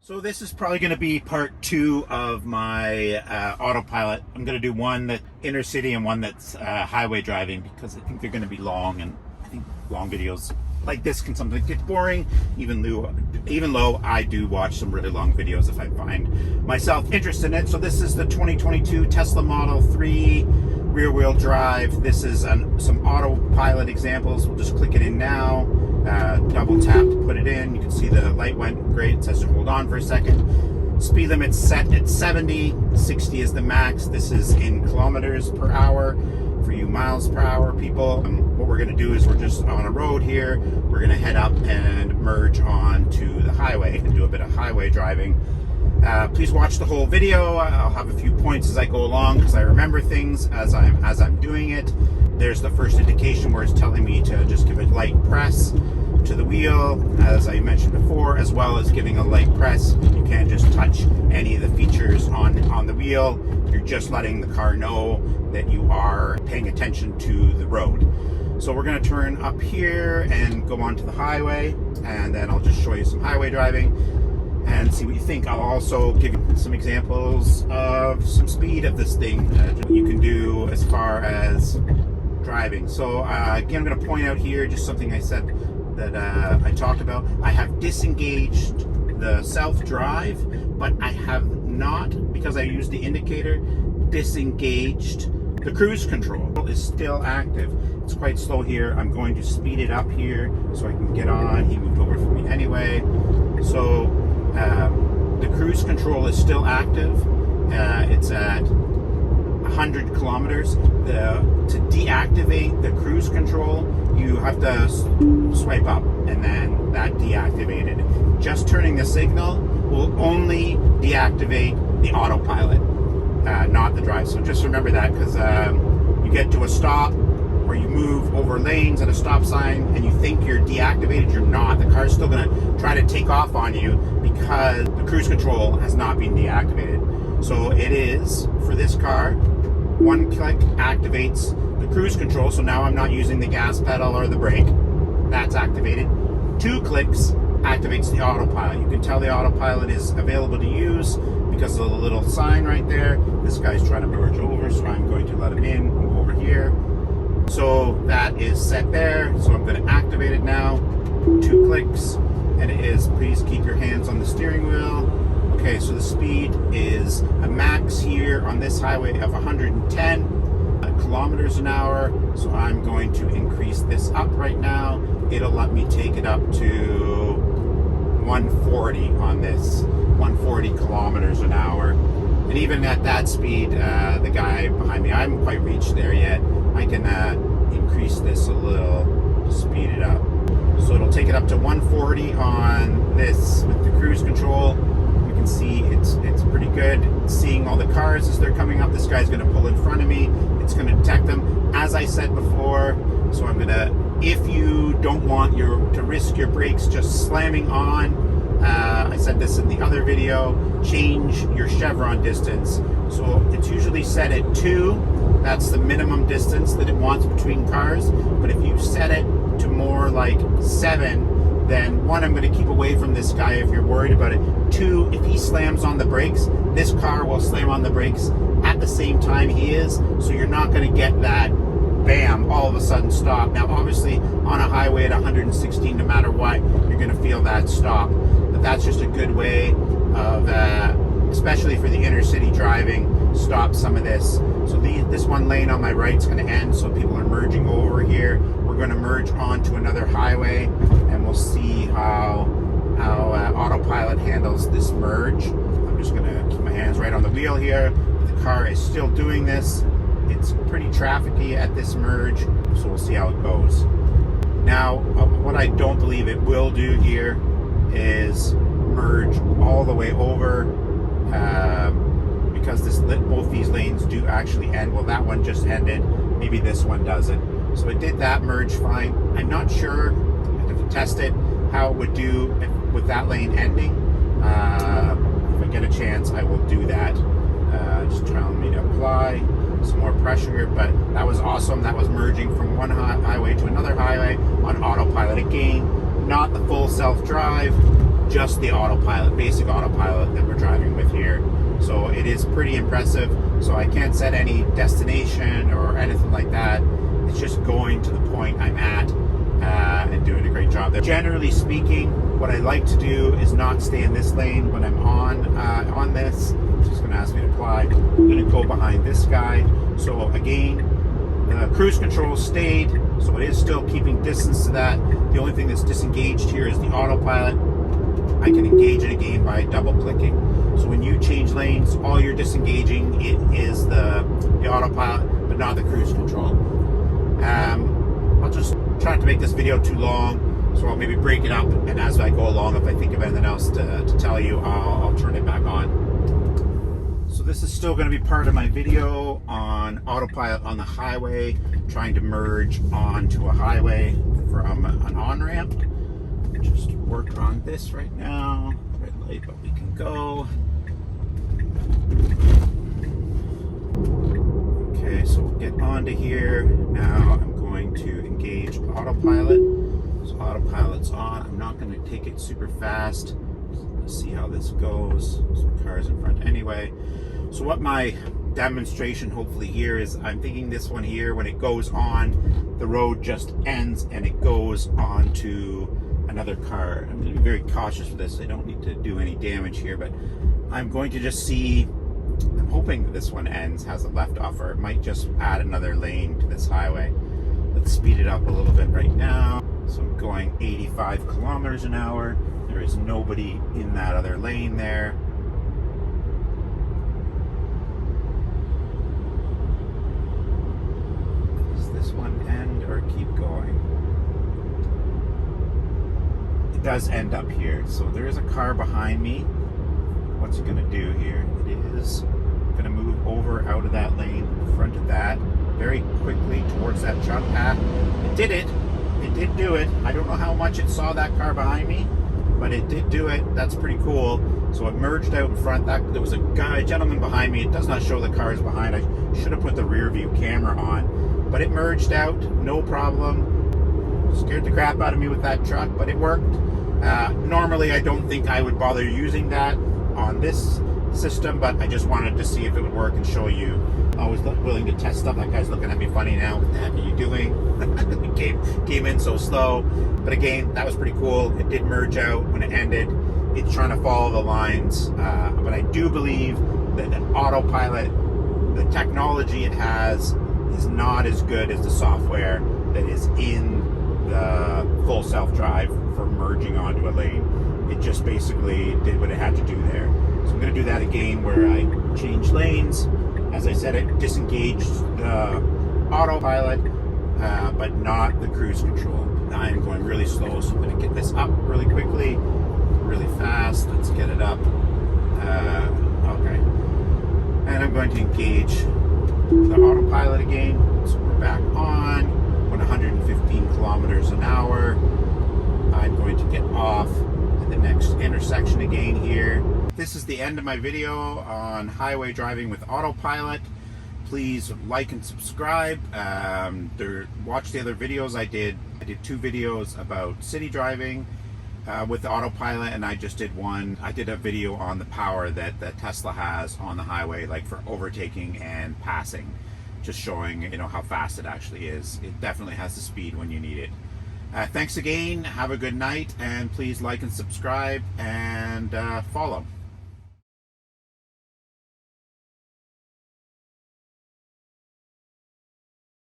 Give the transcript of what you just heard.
So this is probably going to be part 2 of my autopilot. I'm going to do one that's inner city and one that's highway driving, because I think they're going to be long, and I think long videos like this can sometimes get boring. Even though I do watch some really long videos if I find myself interested in it. So this is the 2022 Tesla Model 3 rear wheel drive. This is some autopilot examples. We'll just click it in now. Double tap to put it in. You can see the light went great. It says to hold on for a second. Speed limit's set at 70. 60 is the max. This is in kilometers per hour for you miles per hour people. What we're going to do is we're just on a road here. We're going to head up and merge onto the highway and do a bit of highway driving. Please watch the whole video. I'll have a few points as I go along because I remember things as I'm doing it. There's the first indication where it's telling me to just give a light press to the wheel, as I mentioned before, as well as giving a light press. You can't just touch any of the features on the wheel. You're just letting the car know that you are paying attention to the road. So we're going to turn up here and go onto the highway, and then I'll just show you some highway driving and see what you think. I'll also give you some examples of some speed of this thing, what you can do as far as driving. So again, I'm going to point out here just something I said that I talked about. I have disengaged the self-drive, but I have not, because I used the indicator, disengaged the cruise control. Is still active. It's quite slow here. I'm going to speed it up here so I can get on. He moved over for me anyway. So the cruise control is still active. It's at 100 kilometers. To deactivate the cruise control, you have to swipe up, and then that deactivated. Just turning the signal will only deactivate the autopilot, not the drive. So just remember that, because you get to a stop or you move over lanes at a stop sign and you think you're deactivated, you're not. The car's still going to try to take off on you because the cruise control has not been deactivated. So it is, for this car, one click activates the cruise control. So now I'm not using the gas pedal or the brake. That's activated. 2 clicks activates the autopilot. You can tell the autopilot is available to use because of the little sign right there. This guy's trying to merge over, so I'm going to let him in, move over here. So that is set there. So I'm going to activate it now. 2 clicks, and it is, please keep your hands on the steering wheel. Okay, so the speed is a max here on this highway of 110 kilometers an hour. So I'm going to increase this up right now. It'll let me take it up to 140 on this, 140 kilometers an hour. And even at that speed, the guy behind me, I haven't quite reached there yet. I can increase this a little to speed it up. So it'll take it up to 140 on this with the cruise control. You can see it's pretty good. Seeing all the cars as they're coming up. This guy's going to pull in front of me. It's going to detect them, as I said before. So I'm going to, if you don't want to risk your brakes just slamming on, I said this in the other video, change your chevron distance. So it's usually set at 2. That's the minimum distance that it wants between cars. But if you set it to more like 7, then 1, I'm going to keep away from this guy if you're worried about it. 2, if he slams on the brakes, this car will slam on the brakes at the same time he is. So you're not going to get that bam, all of a sudden stop. Now obviously on a highway at 116, no matter what, you're going to feel that stop. But that's just a good way of, especially for the inner city driving, stop some of this. So this one lane on my right is going to end, so people are merging over here. We're going to merge onto another highway, and we'll see how autopilot handles this merge. I'm just going to keep my hands right on the wheel here. The car is still doing this. It's pretty trafficy at this merge, so we'll see how it goes. Now, what I don't believe it will do here is merge all the way over, because both these lanes do actually end. Well, that one just ended. Maybe this one doesn't. So it did that merge fine. I'm not sure, I have to test it, how it would do with that lane ending. If I get a chance, I will do that. Just telling me to apply some more pressure, but that was awesome. That was merging from one highway to another highway on autopilot. Again, not the full self-drive, just the autopilot, basic autopilot that we're driving with here. So it is pretty impressive. So I can't set any destination or anything like that. It's just going to the point I'm at and doing a great job there. Generally speaking, what I like to do is not stay in this lane when I'm on this. It's just going to ask me to apply. I'm going to go behind this guy. So again, cruise control stayed, so it is still keeping distance to that. The only thing that's disengaged here is the autopilot. I can engage it again by double clicking. So when you change lanes, all you're disengaging it is the autopilot, but not the cruise control. I'll just try not to make this video too long, so I'll maybe break it up, and as I go along, if I think of anything else to tell you, I'll turn it back on. So this is still going to be part of my video on autopilot on the highway, trying to merge onto a highway from an on-ramp. Just work on this right now. Red light, but we can go. Okay, so we'll get onto here. Now I'm going to engage autopilot. So autopilot's on. I'm not going to take it super fast. Let's see how this goes. Some cars in front anyway. So what my demonstration hopefully here is, I'm thinking this one here, when it goes on, the road just ends and it goes on to another car. I'm going to be very cautious with this. I don't need to do any damage here, but I'm going to just see, I'm hoping that this one ends, has a left off, or it might just add another lane to this highway. Let's speed it up a little bit right now. So I'm going 85 kilometers an hour. There is nobody in that other lane there. Does this one end or keep going? It does end up here. So there is a car behind me. What's it going to do here? It is going to move over out of that lane, in front of that, very quickly towards that truck path. It did it. It did do it. I don't know how much it saw that car behind me, but it did do it. That's pretty cool. So it merged out in front. There was a gentleman behind me. It does not show the cars behind. I should have put the rear view camera on, but it merged out, no problem. Scared the crap out of me with that truck, but it worked. Normally, I don't think I would bother using that on this system, but I just wanted to see if it would work and show you. Always willing to test stuff. That guy's looking at me funny now. What the heck are you doing? It came in so slow. But again, that was pretty cool. It did merge out when it ended. It's trying to follow the lines. But I do believe that an autopilot, the technology it has, is not as good as the software that is in the full self-drive for merging onto a lane. It just basically did what it had to do there. So I'm going to do that again where I change lanes. As I said, it disengaged the autopilot, but not the cruise control. I am going really slow, so I'm going to get this up really quickly, really fast. Let's get it up. Okay. And I'm going to engage the autopilot again. So we're back on 115 kilometers an hour. I'm going to get off at the next intersection again here. This is the end of my video on highway driving with autopilot. Please like and subscribe. Watch the other videos I did. I did 2 videos about city driving with the autopilot, and I just did one. I did a video on the power that the Tesla has on the highway, like for overtaking and passing, just showing how fast it actually is. It definitely has the speed when you need it. Thanks again. Have a good night, and please like and subscribe and follow.